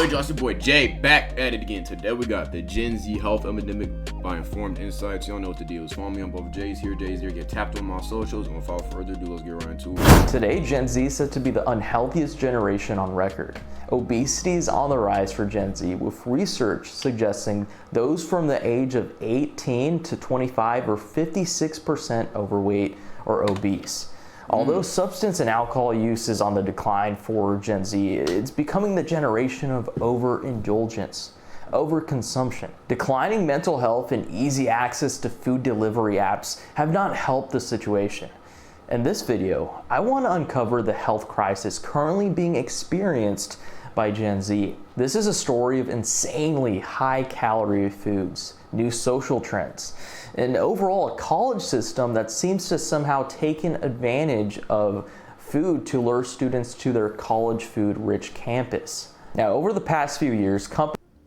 told y'all, it's your boy Jay back at it again. Today we got the Gen Z health epidemic by Informed Insights. Y'all know what the deal is. Follow me on both Jays here, Get tapped on my socials. And without further ado, let's get right into it. Today, Gen Z is said to be the unhealthiest generation on record. Obesity is on the rise for Gen Z, with research suggesting those from the age of 18 to 25 are 56% overweight or obese. Although substance and alcohol use is on the decline for Gen Z, it's becoming the generation of overindulgence, overconsumption. Declining mental health and easy access to food delivery apps have not helped the situation. In this video, I want to uncover the health crisis currently being experienced by Gen Z. This is a story of insanely high-calorie foods, new social trends, and overall a college system that seems to somehow taken advantage of food to lure students to their college food-rich campus. Now, over the past few years,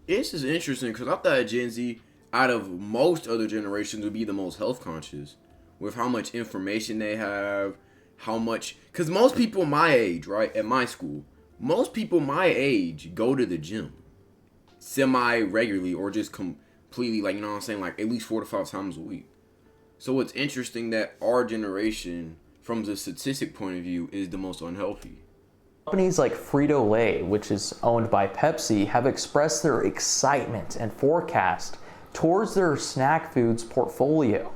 This is interesting because I thought Gen Z, out of most other generations, would be the most health conscious with how much information they have, because most people my age, right, at my school, most people my age go to the gym semi-regularly or just completely, like, you know what I'm saying, like at least 4 to 5 times a week. So it's interesting that our generation, from the statistic point of view, is the most unhealthy. Companies like Frito-Lay, which is owned by Pepsi, have expressed their excitement and forecast towards their snack foods portfolio.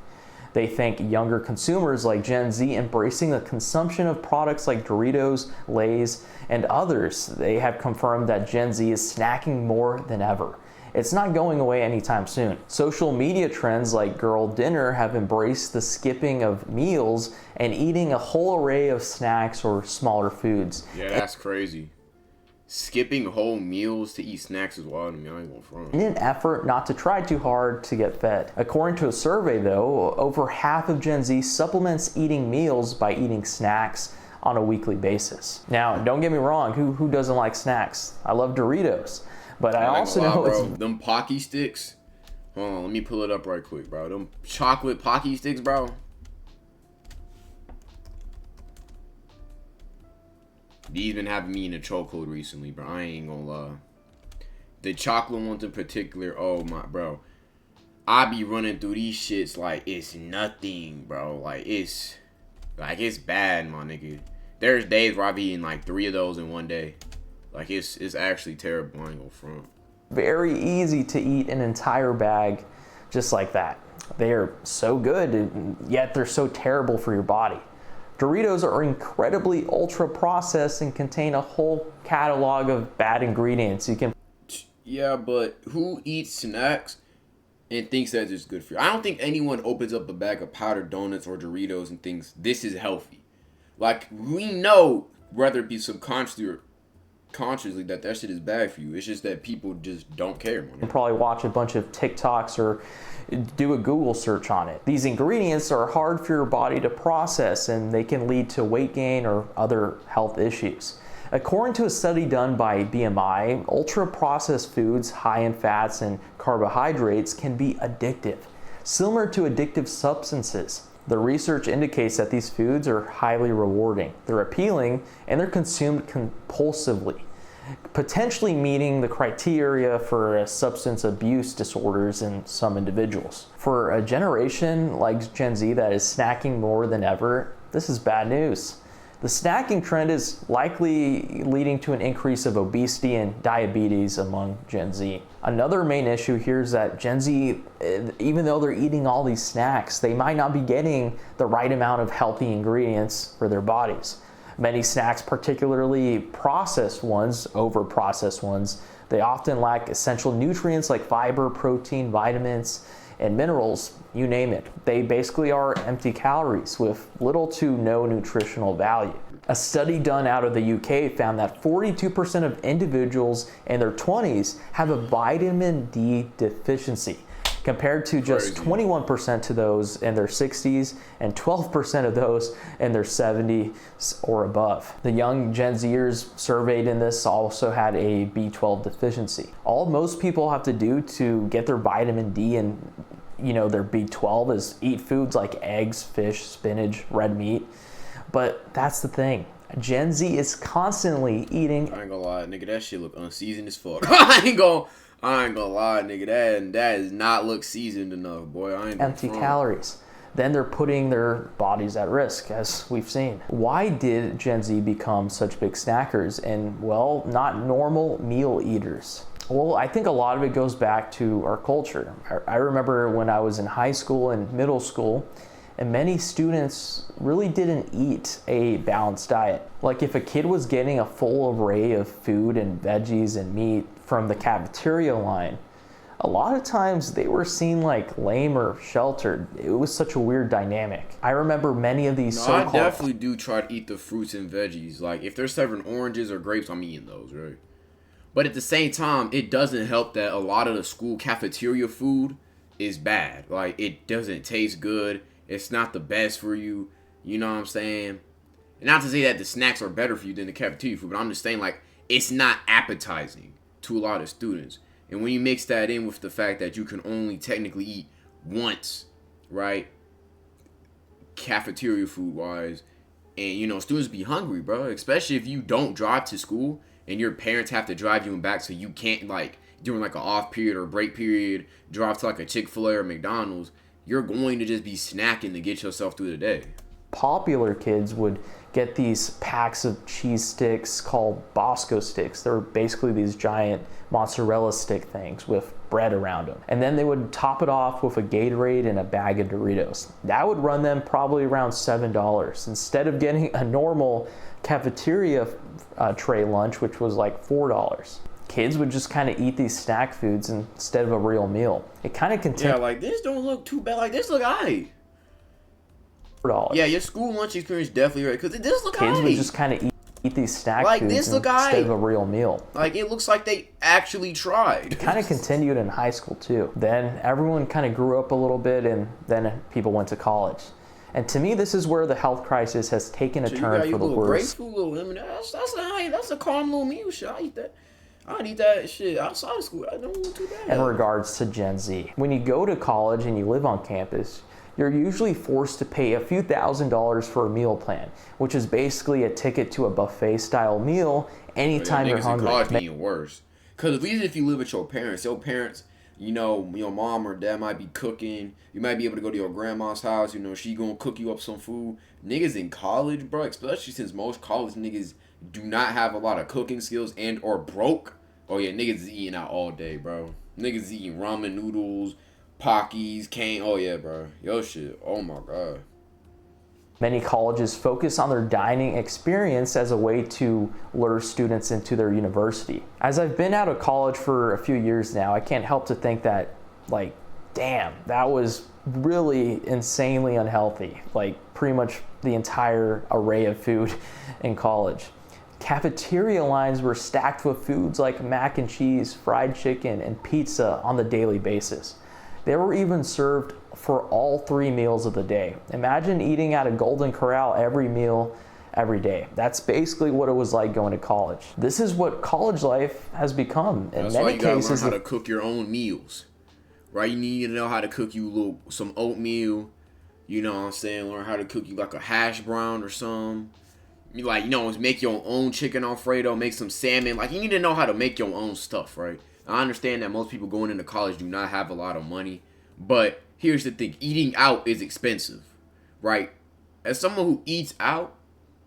They thank younger consumers like Gen Z embracing the consumption of products like Doritos, Lay's, and others. They have confirmed that Gen Z is snacking more than ever. It's not going away anytime soon. Social media trends like girl dinner have embraced the skipping of meals and eating a whole array of snacks or smaller foods. Yeah, that's crazy. Skipping whole meals to eat snacks is wild to me. I ain't going front. In an effort not to try too hard to get fed. According to a survey though, over half of Gen Z supplements eating meals by eating snacks on a weekly basis. Now, don't get me wrong, who doesn't like snacks? I love Doritos, but I also know it's... Them Pocky sticks, hold on, let me pull it up right quick, bro. Them chocolate Pocky sticks, bro. These been having me in a chokehold recently, bro. I ain't gonna lie. The chocolate ones in particular, oh my, bro. I be running through these shits like it's nothing, bro. Like it's bad, my nigga. There's days where I be eating like 3 of those in one day. Like it's actually terrible. I ain't gonna front. Very easy to eat an entire bag just like that. They are so good, and yet they're so terrible for your body. Doritos are incredibly ultra processed and contain a whole catalog of bad ingredients. Yeah, but who eats snacks and thinks that it's good for you? I don't think anyone opens up a bag of powdered donuts or Doritos and thinks this is healthy. Like, we know, whether it be subconsciously or consciously, that shit is bad for you. It's just that people just don't care, man. You can probably watch a bunch of TikToks or do a Google search on it. These ingredients are hard for your body to process, and they can lead to weight gain or other health issues. According to a study done by BMI, ultra-processed foods high in fats and carbohydrates can be addictive, similar to addictive substances. The research indicates that these foods are highly rewarding, they're appealing, and they're consumed compulsively, potentially meeting the criteria for substance abuse disorders in some individuals. For a generation like Gen Z that is snacking more than ever, this is bad news. The snacking trend is likely leading to an increase of obesity and diabetes among Gen Z. Another main issue here is that Gen Z, even though they're eating all these snacks, they might not be getting the right amount of healthy ingredients for their bodies. Many snacks, particularly processed ones, over-processed ones, they often lack essential nutrients like fiber, protein, vitamins, and minerals, you name it. They basically are empty calories with little to no nutritional value. A study done out of the UK found that 42% of individuals in their 20s have a vitamin D deficiency, compared to just 21% to those in their 60s and 12% of those in their 70s or above. The young Gen Zers surveyed in this also had a B12 deficiency. All most people have to do to get their vitamin D and their B12 is eat foods like eggs, fish, spinach, red meat. But that's the thing. Gen Z is constantly eating. I ain't gonna lie, nigga, that shit look unseasoned as fuck. I ain't gonna lie, nigga, that does not look seasoned enough, boy. I ain't Empty calories. Then they're putting their bodies at risk, as we've seen. Why did Gen Z become such big snackers and, well, not normal meal eaters? Well, I think a lot of it goes back to our culture. I remember when I was in high school and middle school, and many students really didn't eat a balanced diet. Like if a kid was getting a full array of food and veggies and meat from the cafeteria line, a lot of times they were seen like lame or sheltered. It was such a weird dynamic. I remember many of these I definitely do try to eat the fruits and veggies. Like if they're serving oranges or grapes, I'm eating those, right? But at the same time, it doesn't help that a lot of the school cafeteria food is bad. Like it doesn't taste good. It's not the best for you. You know what I'm saying? And not to say that the snacks are better for you than the cafeteria food, but I'm just saying like it's not appetizing to a lot of students. And when you mix that in with the fact that you can only technically eat once, right? Cafeteria food wise. And, you know, students be hungry, bro. Especially if you don't drive to school and your parents have to drive you back so you can't, like, during, like, an off period or break period, drive to, like, a Chick-fil-A or McDonald's. You're going to just be snacking to get yourself through the day. Popular kids would get these packs of cheese sticks called Bosco sticks. They're basically these giant mozzarella stick things with bread around them. And then they would top it off with a Gatorade and a bag of Doritos. That would run them probably around $7 instead of getting a normal cafeteria tray lunch, which was like $4. Kids would just kind of eat these snack foods instead of a real meal. It kind of continued. Yeah, like this don't look too bad. Like this look aight. $4. Yeah, your school lunch experience definitely right because this look Kids aight. would just kind of eat these snack like foods this look instead aight. of a real meal. Like it looks like they actually tried. It kind of continued in high school too. Then everyone kind of grew up a little bit, and then people went to college. And to me, this is where the health crisis has taken a turn for the worse. Grapefruit, little lemon. That's a calm little meal. Shit, I eat that. I'd eat that shit outside of school. I don't look too bad. In regards to Gen Z, when you go to college and you live on campus, you're usually forced to pay a few $1,000s for a meal plan, which is basically a ticket to a buffet-style meal anytime you're hungry. College being worse, because at least if you live with your parents, you know, your mom or dad might be cooking. You might be able to go to your grandma's house. You know, she gonna cook you up some food. Niggas in college, bro, especially since most college niggas do not have a lot of cooking skills and or broke. Oh yeah, niggas is eating out all day, bro. Niggas is eating ramen noodles, Pockies, cane. Oh yeah, bro. Yo shit. Oh my god. Many colleges focus on their dining experience as a way to lure students into their university. As I've been out of college for a few years now, I can't help to think that, like, damn, that was really insanely unhealthy. Like, pretty much the entire array of food in college. Cafeteria lines were stacked with foods like mac and cheese, fried chicken, and pizza on the daily basis. They were even served for all 3 meals of the day. Imagine eating at a Golden Corral every meal, every day. That's basically what it was like going to college. This is what college life has become. In That's many why you gotta cases, learn how to cook your own meals, right? You need to know how to cook you some oatmeal. You know what I'm saying? Learn how to cook you like a hash brown or something. You like, you know, make your own chicken Alfredo, make some salmon. Like, you need to know how to make your own stuff, right? I understand that most people going into college do not have a lot of money, but here's the thing: eating out is expensive, right? As someone who eats out,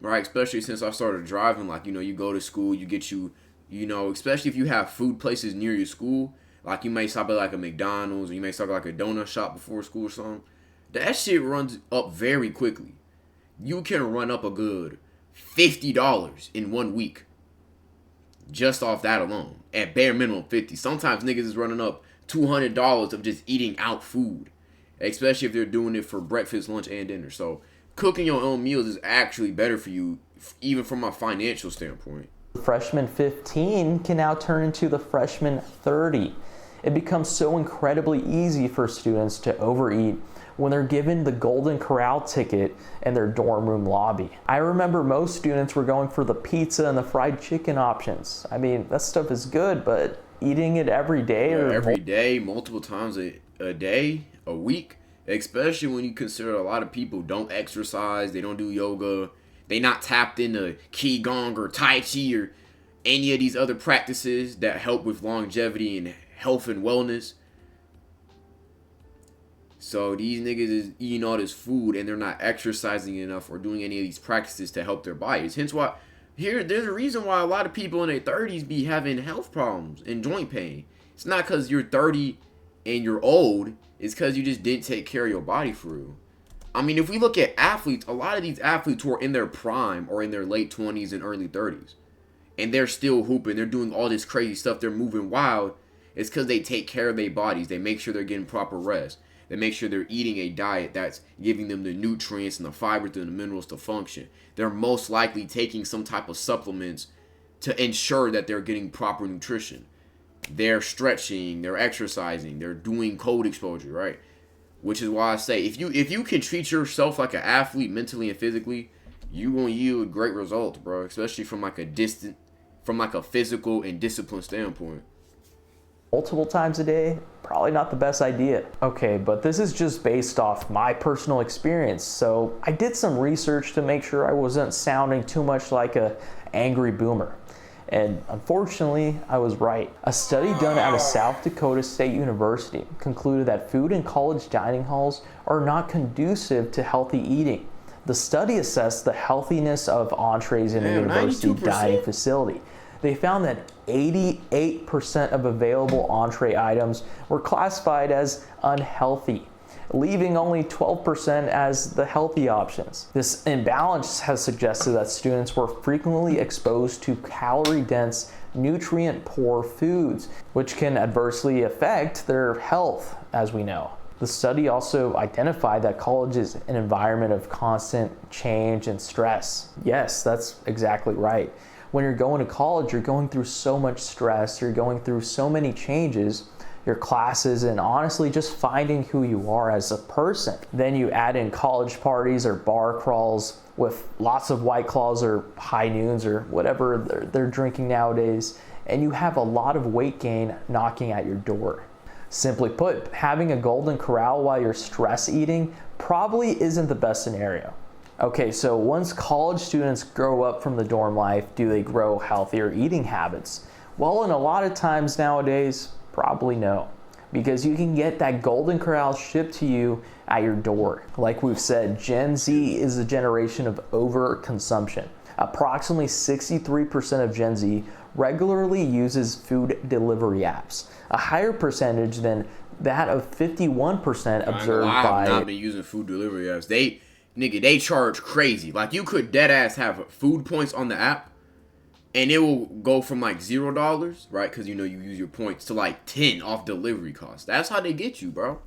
right, especially since I started driving, like, you know, you go to school, you get you know, especially if you have food places near your school, like you may stop at like a McDonald's or you may stop at like a donut shop before school or something. That shit runs up very quickly. You can run up a good $50 in 1 week. Just off that alone. At bare minimum 50. Sometimes niggas is running up $200 of just eating out food. Especially if they're doing it for breakfast, lunch, and dinner. So cooking your own meals is actually better for you, even from a financial standpoint. Freshman 15 can now turn into the freshman 30. It becomes so incredibly easy for students to overeat when they're given the Golden Corral ticket in their dorm room lobby. I remember most students were going for the pizza and the fried chicken options. I mean, that stuff is good, but eating it every day every day, multiple times a day, a week, especially when you consider a lot of people don't exercise, they don't do yoga, They not tapped into Qigong or Tai Chi or any of these other practices that help with longevity and health and wellness. So these niggas is eating all this food and they're not exercising enough or doing any of these practices to help their bodies. Hence why there's a reason why a lot of people in their 30s be having health problems and joint pain. It's not because you're 30 and you're old. It's because you just didn't take care of your body for real. I mean, if we look at athletes, a lot of these athletes who are in their prime or in their late 20s and early 30s, and they're still hooping, they're doing all this crazy stuff, they're moving wild, it's because they take care of their bodies. They make sure they're getting proper rest. They make sure they're eating a diet that's giving them the nutrients and the fibers and the minerals to function. They're most likely taking some type of supplements to ensure that they're getting proper nutrition. They're stretching, they're exercising, they're doing cold exposure, right? Which is why I say, if you can treat yourself like an athlete mentally and physically, you gonna yield great results, bro. Especially from like a physical and discipline standpoint. Multiple times a day, probably not the best idea. Okay, but this is just based off my personal experience. So I did some research to make sure I wasn't sounding too much like a angry boomer. And unfortunately, I was right. A study done out of South Dakota State University concluded that food in college dining halls are not conducive to healthy eating. The study assessed the healthiness of entrees in the university 92%? dining facility. They found that 88% of available entree items were classified as unhealthy, leaving only 12% as the healthy options. This imbalance has suggested that students were frequently exposed to calorie-dense, nutrient-poor foods, which can adversely affect their health, as we know. The study also identified that college is an environment of constant change and stress. Yes, that's exactly right. When you're going to college, you're going through so much stress, you're going through so many changes, your classes, and honestly just finding who you are as a person. Then you add in college parties or bar crawls with lots of White Claws or High Noons or whatever they're drinking nowadays, and you have a lot of weight gain knocking at your door. Simply put, having a golden corral while you're stress eating probably isn't the best scenario. Okay, so once college students grow up from the dorm life, do they grow healthier eating habits? Well, in a lot of times nowadays, probably no, because you can get that golden corral shipped to you at your door. Like we've said, Gen Z is a generation of overconsumption. Approximately 63% of Gen Z regularly uses food delivery apps, a higher percentage than that of 51% observed by... I've not been using food delivery apps. They charge crazy. Like, you could dead ass have food points on the app, and it will go from like $0, right? Because you use your points to like 10 off delivery costs. That's how they get you, bro.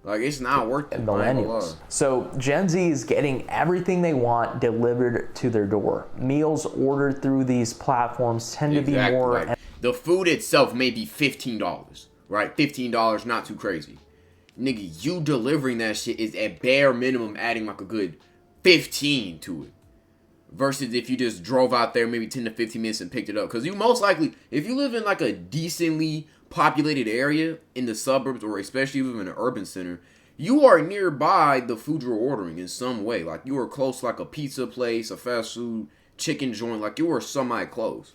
Like, it's not worth it. Millennials. So Gen Z is getting everything they want delivered to their door. Meals ordered through these platforms tend to be more... Like, the food itself may be $15, right? $15, not too crazy. Nigga, you delivering that shit is at bare minimum adding like a good 15 to it. Versus if you just drove out there maybe 10 to 15 minutes and picked it up. Because you most likely, if you live in like a decently populated area in the suburbs, or especially live in an urban center, you are nearby the food you're ordering in some way. Like, you are close to like a pizza place, a fast food, chicken joint. Like, you are semi-close.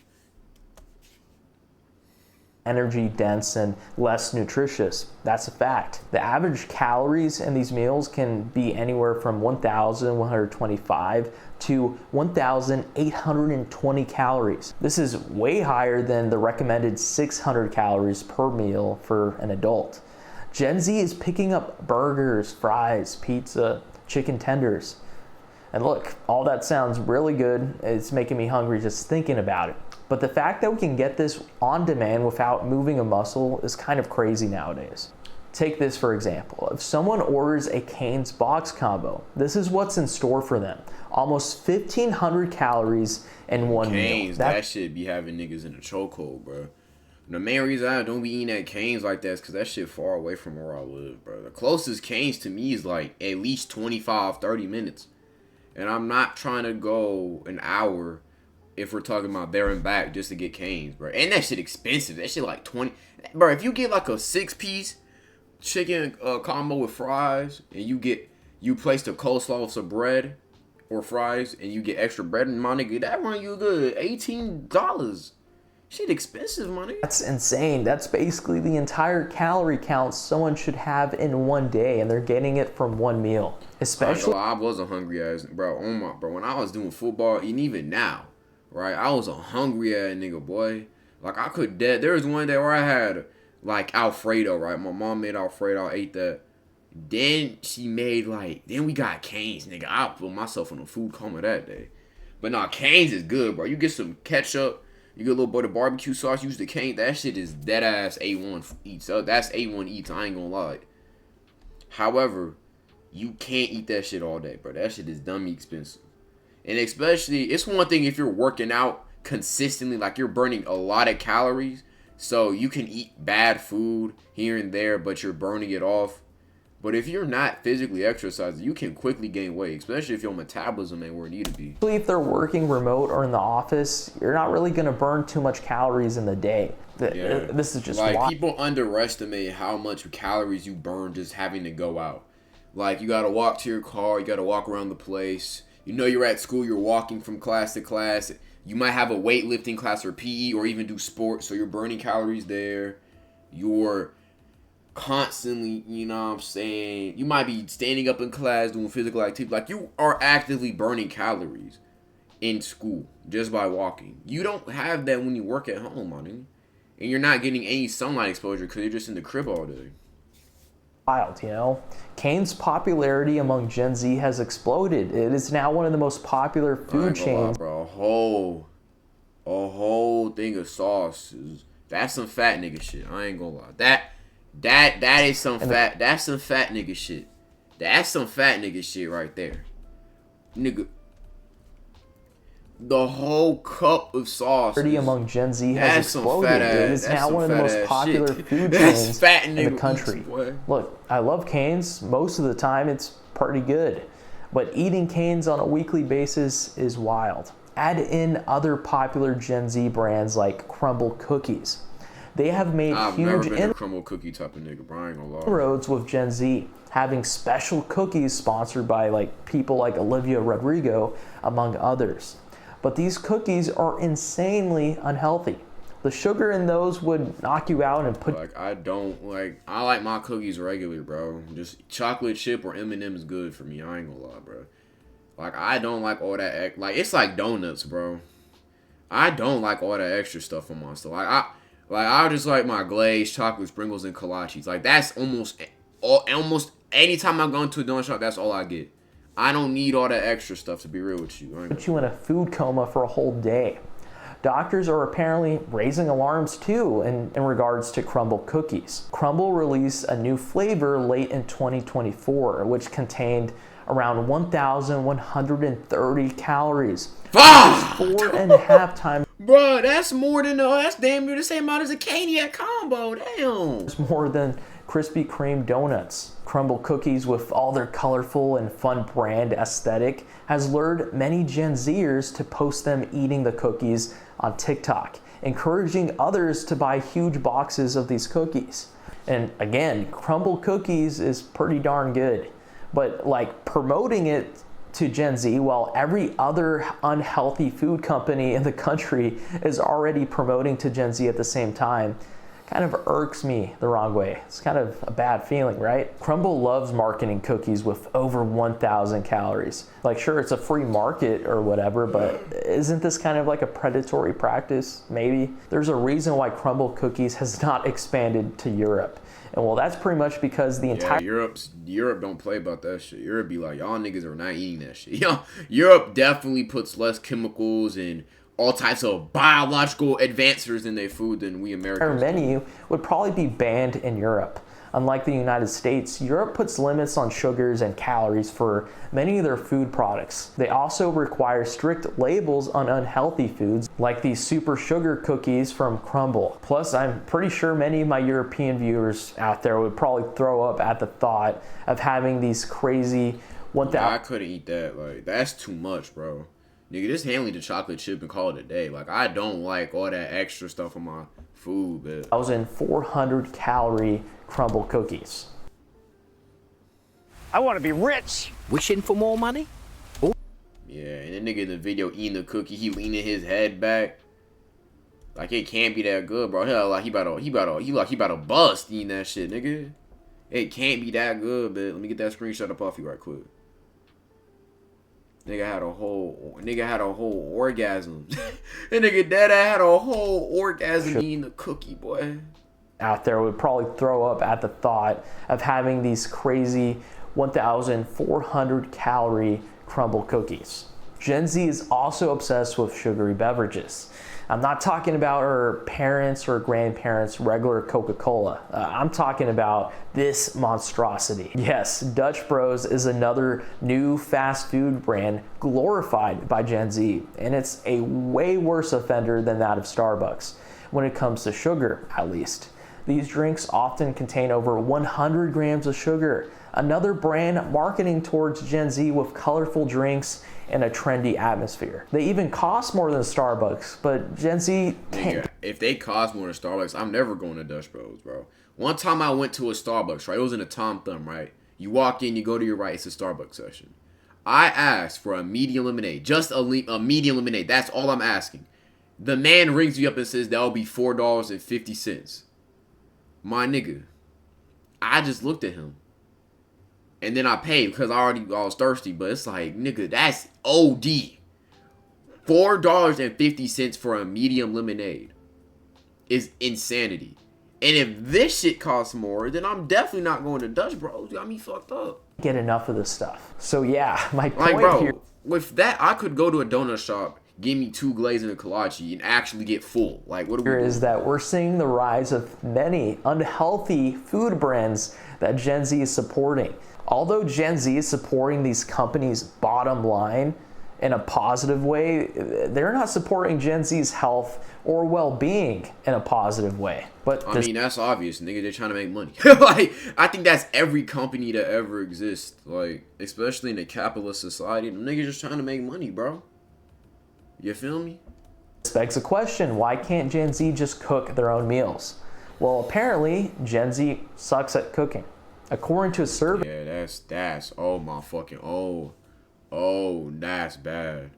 Energy dense and less nutritious. That's a fact. The average calories in these meals can be anywhere from 1,125 to 1,820 calories. This is way higher than the recommended 600 calories per meal for an adult. Gen Z is picking up burgers, fries, pizza, chicken tenders. And look, all that sounds really good. It's making me hungry just thinking about it. But the fact that we can get this on demand without moving a muscle is kind of crazy nowadays. Take this for example. If someone orders a Cane's box combo, this is what's in store for them. Almost 1,500 calories in one meal. Cane's, that shit be having niggas in a chokehold, bro. The main reason I don't be eating at Cane's like that is because that shit far away from where I live, bro. The closest Cane's to me is like at least 25, 30 minutes. And I'm not trying to go an hour if we're talking about there and back just to get Cane's, bro. And that shit expensive. That shit like 20. Bro, if you get like a 6-piece chicken combo with fries and you place the coleslaw with some bread or fries and you get extra bread, my nigga, that run you good. $18. Shit expensive, my nigga. That's insane. That's basically the entire calorie count someone should have in one day, and they're getting it from one meal. Especially, I was a hungry ass, bro. Oh my, bro. When I was doing football, and even now, right, I was a hungry ass nigga, boy. Like, I could dead. There was one day where I had, like, Alfredo, right? My mom made Alfredo. I ate that. Then she made, like, then we got Cane's, nigga. I put myself in a food coma that day. But nah, Cane's is good, bro. You get some ketchup. You get a little bit of barbecue sauce, use the cane. That shit is dead ass A1 eats. That's A1 eats, I ain't gonna lie. However, you can't eat that shit all day, bro. That shit is dummy expensive. And especially, it's one thing if you're working out consistently, like you're burning a lot of calories. So you can eat bad food here and there, but you're burning it off. But if you're not physically exercising, you can quickly gain weight, especially if your metabolism ain't where it need to be. if they're working remote or in the office, you're not really going to burn too much calories in the day. This is just like wild. People underestimate how much calories you burn just having to go out. Like, you gotta walk to your car, you gotta walk around the place. You know you're at school, you're walking from class to class. You might have a weightlifting class or PE or even do sports, so you're burning calories there. You're constantly, you know what I'm saying, you might be standing up in class doing physical activity. Like, you are actively burning calories in school just by walking. You don't have that when you work at home, honey. And you're not getting any sunlight exposure because you're just in the crib all day. Wild, you know? Cane's popularity among Gen Z has exploded. It is now one of the most popular food chains. Lie, bro. A whole thing of sauce that's some fat nigga shit. I ain't gonna lie. That is some fat. That's some fat nigga shit. That's some fat nigga shit right there, nigga. The whole cup of sauce Among Gen Z has exploded. It is now one of the most popular food chains in the country. Look, I love Cane's. Most of the time, it's pretty good. But eating Cane's on a weekly basis is wild. Add in other popular Gen Z brands like Crumble cookies. They have made huge Crumble cookie type of nigga, bro. I ain't gonna lie. inroads with Gen Z, having special cookies sponsored by people like Olivia Rodrigo, among others. But these cookies are insanely unhealthy. The sugar in those would knock you out and put. I like my cookies regular, bro. Just chocolate chip or M&M is good for me. I ain't gonna lie, bro. Like, I don't like all that. Like, it's like donuts, bro. I don't like all that extra stuff on my stuff. I just like my glazed chocolate sprinkles and kolaches. Like, that's almost anytime I go into a donut shop, that's all I get. I don't need all that extra stuff, to be real with you. Put you in a food coma for a whole day. Doctors are apparently raising alarms too in regards to Crumble cookies. Crumble released a new flavor late in 2024, which contained around 1,130 calories. Fuck! 4.5 times. Bro, that's damn near the same amount as a Caniac combo. Damn. It's more than Krispy Kreme donuts. Crumble cookies, with all their colorful and fun brand aesthetic, has lured many Gen Zers to post them eating the cookies on TikTok, encouraging others to buy huge boxes of these cookies. And again, Crumble cookies is pretty darn good, but promoting it to Gen Z while every other unhealthy food company in the country is already promoting to Gen Z at the same time kind of irks me the wrong way. It's kind of a bad feeling, right? Crumble loves marketing cookies with over 1,000 calories. Sure, it's a free market or whatever, but isn't this kind of like a predatory practice? Maybe. There's a reason why Crumble cookies has not expanded to Europe. And well, that's pretty much because the entire Europe don't play about that shit. Europe be like, y'all niggas are not eating that shit. Europe definitely puts less chemicals and all types of biological advancers in their food than we Americans. Our menu would probably be banned in Europe. Unlike the United States, Europe puts limits on sugars and calories for many of their food products. They also require strict labels on unhealthy foods, like these super sugar cookies from Crumble. Plus, I'm pretty sure many of my European viewers out there would probably throw up at the thought of having these crazy 1,000. I couldn't eat that. That's too much, bro. Nigga, just hand me the chocolate chip and call it a day. I don't like all that extra stuff on my food, man. 1,400 calorie Crumble cookies. I want to be rich. Wishing for more money? Yeah, and the nigga in the video eating the cookie, he leaning his head back. Like, it can't be that good, bro. Hell, like, he about to bust eating that shit, nigga. It can't be that good, but let me get that screenshot up off you right quick. Nigga had a whole orgasm. That nigga dead had a whole orgasm eating the cookie, boy. Out there would probably throw up at the thought of having these crazy 1,400 calorie crumble cookies. Gen Z is also obsessed with sugary beverages. I'm not talking about our parents or grandparents' regular Coca-Cola. I'm talking about this monstrosity. Yes, Dutch Bros is another new fast food brand glorified by Gen Z, and it's a way worse offender than that of Starbucks, when it comes to sugar, at least. These drinks often contain over 100 grams of sugar. Another brand marketing towards Gen Z with colorful drinks and a trendy atmosphere. They even cost more than Starbucks, but Gen Z can't. Nigga, if they cost more than Starbucks, I'm never going to Dutch Bros, bro. One time I went to a Starbucks, right? It was in a Tom Thumb, right? You walk in, you go to your right, it's a Starbucks section. I asked for a medium lemonade, just a medium lemonade. That's all I'm asking. The man rings me up and says that'll be $4.50. My nigga, I just looked at him. And then I paid because I was thirsty. But it's like, nigga, that's OD. $4.50 for a medium lemonade is insanity. And if this shit costs more, then I'm definitely not going to Dutch Bros. Got me fucked up. Get enough of this stuff. So yeah, my point Like, bro, here. with that, I could go to a donut shop, give me 2 glazed and a kolache, and actually get full. Like, what are we doing? Is that we're seeing the rise of many unhealthy food brands that Gen Z is supporting. Although Gen Z is supporting these companies' bottom line in a positive way, they're not supporting Gen Z's health or well-being in a positive way. But I mean, that's obvious, nigga. They're trying to make money. Like, I think that's every company that ever exists. Like, especially in a capitalist society, them niggas just trying to make money, bro. You feel me? this begs the question, why can't Gen Z just cook their own meals? Well, apparently, Gen Z sucks at cooking. According to a survey, Yeah, that's that's bad.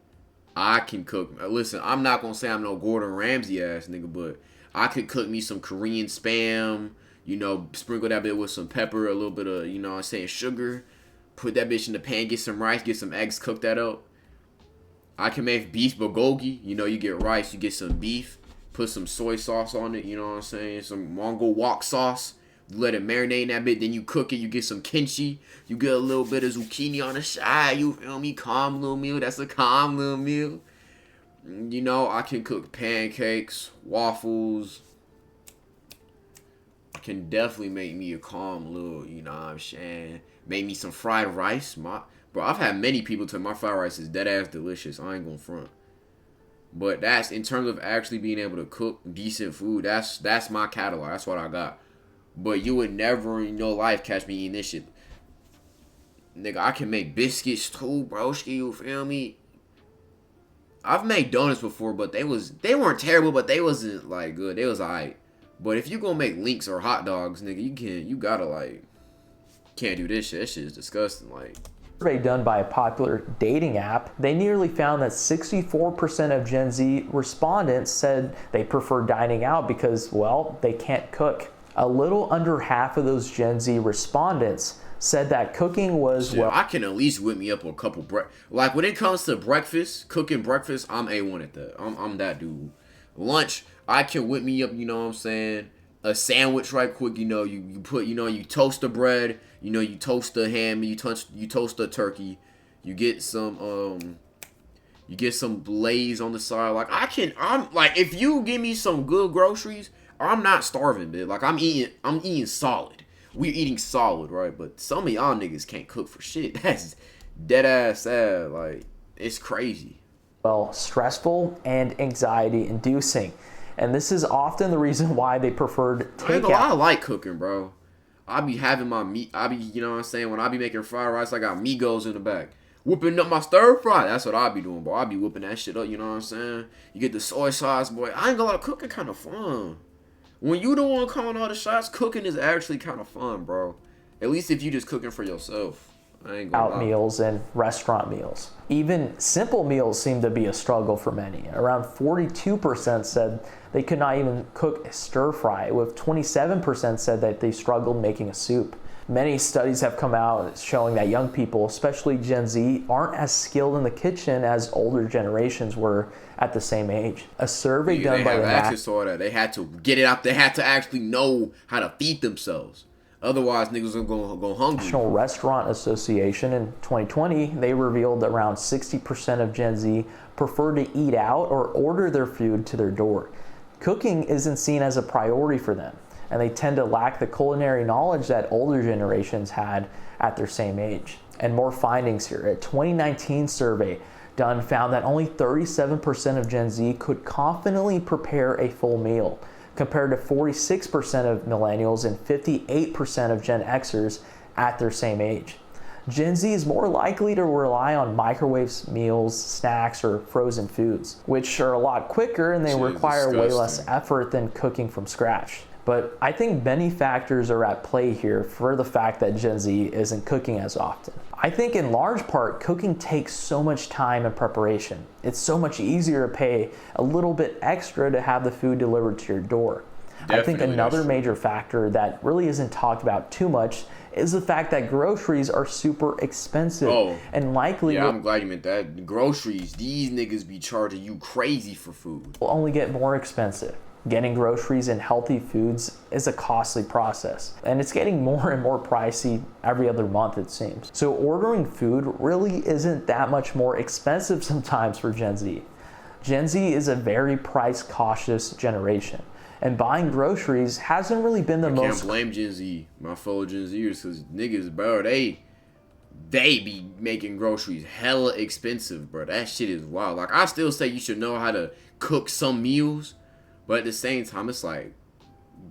I can cook. Listen, I'm not gonna say I'm no Gordon Ramsay ass nigga, but I could cook me some Korean spam. You know, sprinkle that bit with some pepper, a little bit of, you know what I'm saying, sugar. Put that bitch in the pan, get some rice, get some eggs, cook that up. I can make beef bulgogi. You know, you get rice, you get some beef, put some soy sauce on it, you know what I'm saying, some Mongol wok sauce. You let it marinate in that bit, then you cook it, you get some kimchi, you get a little bit of zucchini on the side, you feel me? Calm little meal, that's a calm little meal. You know, I can cook pancakes, waffles. I can definitely make me a calm little, you know what I'm saying? Make me some fried rice. Bro, I've had many people tell me my fried rice is dead ass delicious. I ain't gonna front. But that's, in terms of actually being able to cook decent food, that's my catalog. That's what I got. But you would never in your life catch me eating this shit. Nigga, I can make biscuits too, broski, you feel me? I've made donuts before, but they weren't terrible, but they wasn't like good. They was alright. But if you gonna make links or hot dogs, nigga, you gotta like, can't do this shit. That shit is disgusting. Like, survey done by a popular dating app, they nearly found that 64% of Gen Z respondents said they prefer dining out because, well, they can't cook. A little under half of those Gen Z respondents said that cooking was, shit, well, I can at least whip me up a couple like when it comes to breakfast, cooking breakfast, I'm A1 at that. I'm that dude. Lunch, I can whip me up, you know what I'm saying? A sandwich right quick, you know, you put, you know, you toast the bread, you know, you toast the ham, you toast the turkey, you get some Lay's on the side. Like, I'm like, if you give me some good groceries, I'm not starving, dude. Like, I'm eating solid. We eating solid, right? But some of y'all niggas can't cook for shit. That's dead ass sad. Like, it's crazy. well, stressful and anxiety inducing. And this is often the reason why they preferred takeout. I like cooking, bro. I be having my meat. You know what I'm saying? When I be making fried rice, I got Migos in the back. Whipping up my stir fry. That's what I be doing, bro. I be whipping that shit up, you know what I'm saying? You get the soy sauce, boy. I ain't gonna lie, cooking kind of fun. When you the one calling all the shots, cooking is actually kind of fun, bro. At least if you just cooking for yourself. I ain't gonna out lie. meals and restaurant meals. Even simple meals seem to be a struggle for many. Around 42% said they could not even cook a stir fry, with 27% said that they struggled making a soup. Many studies have come out showing that young people, especially Gen Z, aren't as skilled in the kitchen as older generations were at the same age. A survey done by the access to all that. They had to get it out. They had to actually know how to feed themselves. Otherwise, niggas are gonna go hungry. National Restaurant Association in 2020, they revealed that around 60% of Gen Z prefer to eat out or order their food to their door. Cooking isn't seen as a priority for them, and they tend to lack the culinary knowledge that older generations had at their same age. And more findings here. A 2019 survey done found that only 37% of Gen Z could confidently prepare a full meal, compared to 46% of millennials and 58% of Gen Xers at their same age. Gen Z is more likely to rely on microwaves, meals, snacks, or frozen foods, which are a lot quicker and they require way less effort than cooking from scratch. But I think many factors are at play here for the fact that Gen Z isn't cooking as often. I think in large part, cooking takes so much time and preparation. It's so much easier to pay a little bit extra to have the food delivered to your door. Definitely, I think another major factor that really isn't talked about too much is the fact that groceries are super expensive and likely yeah, I'm glad you meant that. Groceries, these niggas be charging you crazy for food. Will only get more expensive. Getting groceries and healthy foods is a costly process, and it's getting more and more pricey every other month, it seems. So ordering food really isn't that much more expensive sometimes for Gen Z. Gen Z is a very price cautious generation, and buying groceries hasn't really been the most... I can't blame Gen Z, my fellow Gen Zers, because niggas, bro, they be making groceries hella expensive, bro. That shit is wild. Like, I still say you should know how to cook some meals, but at the same time, it's like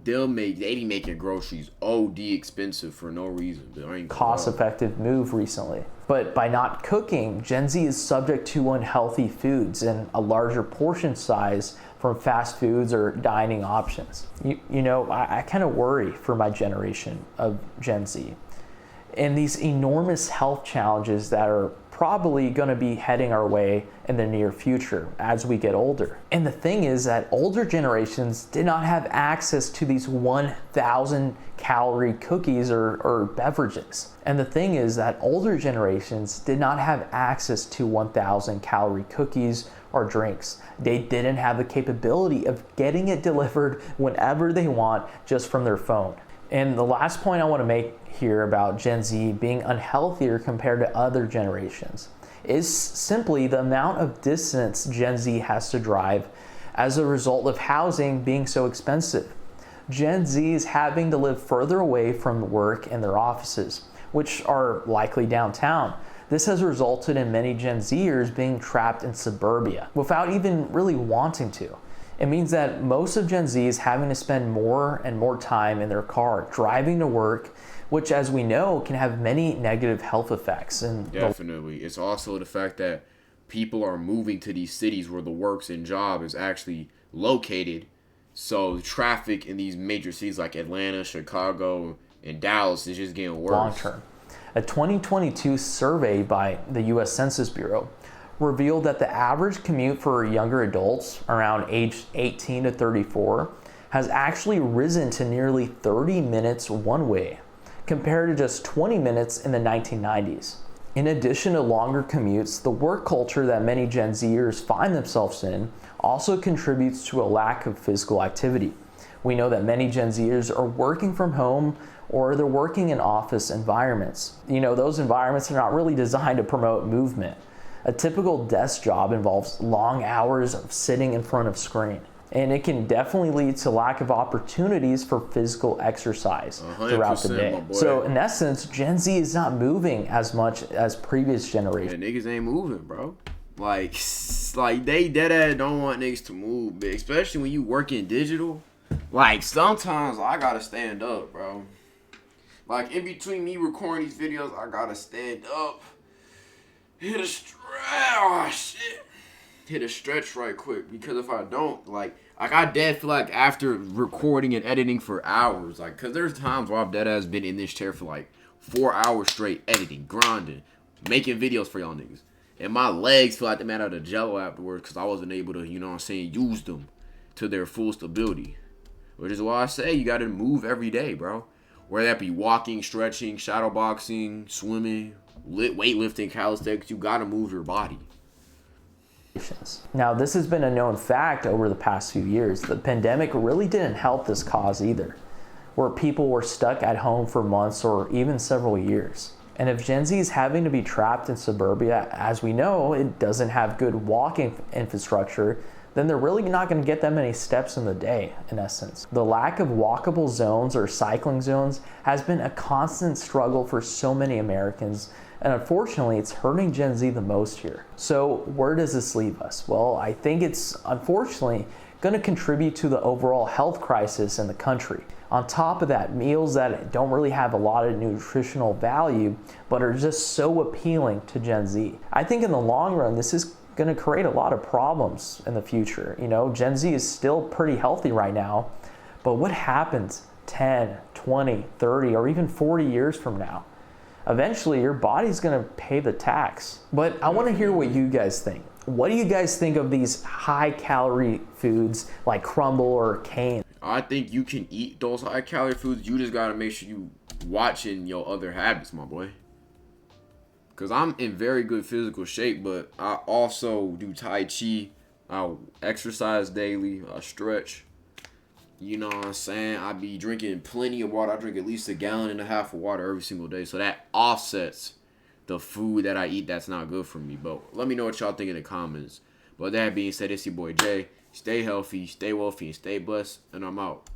they be making groceries OD expensive for no reason. Cost-effective move recently. But by not cooking, Gen Z is subject to unhealthy foods and a larger portion size from fast foods or dining options. I kind of worry for my generation of Gen Z. And these enormous health challenges that are probably going to be heading our way in the near future as we get older. And the thing is that older generations did not have access to these 1,000 calorie cookies or beverages. And the thing is that older generations did not have access to 1,000 calorie cookies or drinks. They didn't have the capability of getting it delivered whenever they want just from their phone. And the last point I want to make here about Gen Z being unhealthier compared to other generations is simply the amount of distance Gen Z has to drive as a result of housing being so expensive. Gen Z is having to live further away from work and their offices, which are likely downtown. This has resulted in many Gen Zers being trapped in suburbia without even really wanting to. It means that most of Gen Z is having to spend more and more time in their car, driving to work, which, as we know, can have many negative health effects. And definitely. It's also the fact that people are moving to these cities where the works and job is actually located. So traffic in these major cities like Atlanta, Chicago, and Dallas is just getting worse. Long term. A 2022 survey by the U.S. Census Bureau revealed that the average commute for younger adults around age 18 to 34 has actually risen to nearly 30 minutes one way, compared to just 20 minutes in the 1990s. In addition to longer commutes, the work culture that many Gen Zers find themselves in also contributes to a lack of physical activity. We know that many Gen Zers are working from home or they're working in office environments. Those environments are not really designed to promote movement. A typical desk job involves long hours of sitting in front of a screen, and it can definitely lead to lack of opportunities for physical exercise throughout the day. So in essence, Gen Z is not moving as much as previous generations. Yeah, niggas ain't moving, bro. Like they deadass don't want niggas to move, but especially when you work in digital. Like sometimes I gotta stand up, bro. Like in between me recording these videos, I gotta stand up. Hit a stretch. Oh, shit. Hit a stretch right quick. Because if I don't, like, Like, I dead feel like after recording and editing for hours, like, because there's times where I've dead ass been in this chair for like 4 hours straight editing, grinding, making videos for y'all niggas. And my legs feel like they made out of jello afterwards because I wasn't able to, you know what I'm saying, use them to their full stability. Which is why I say you got to move every day, bro. Whether that be walking, stretching, shadow boxing, swimming, weightlifting, calisthenics, you got to move your body. Now, this has been a known fact over the past few years. The pandemic really didn't help this cause either, where people were stuck at home for months or even several years. And if Gen Z is having to be trapped in suburbia, as we know, it doesn't have good walking infrastructure, then they're really not going to get that many steps in the day, in essence. The lack of walkable zones or cycling zones has been a constant struggle for so many Americans, and unfortunately, it's hurting Gen Z the most here. So where does this leave us? Well, I think it's unfortunately going to contribute to the overall health crisis in the country. On top of that, meals that don't really have a lot of nutritional value, but are just so appealing to Gen Z. I think in the long run, this is going to create a lot of problems in the future. You know, Gen Z is still pretty healthy right now, but what happens 10, 20, 30, or even 40 years from now? Eventually, your body's going to pay the tax. But I want to hear what you guys think. What do you guys think of these high-calorie foods like crumble or cane? I think you can eat those high-calorie foods. You just got to make sure you watching your other habits, my boy. Because I'm in very good physical shape, but I also do Tai Chi. I exercise daily. I stretch. You know what I'm saying? I be drinking plenty of water. I drink at least 1.5 gallons of water every single day. So that offsets the food that I eat that's not good for me. But let me know what y'all think in the comments. But that being said, it's your boy Jay. Stay healthy, stay wealthy, and stay blessed. And I'm out.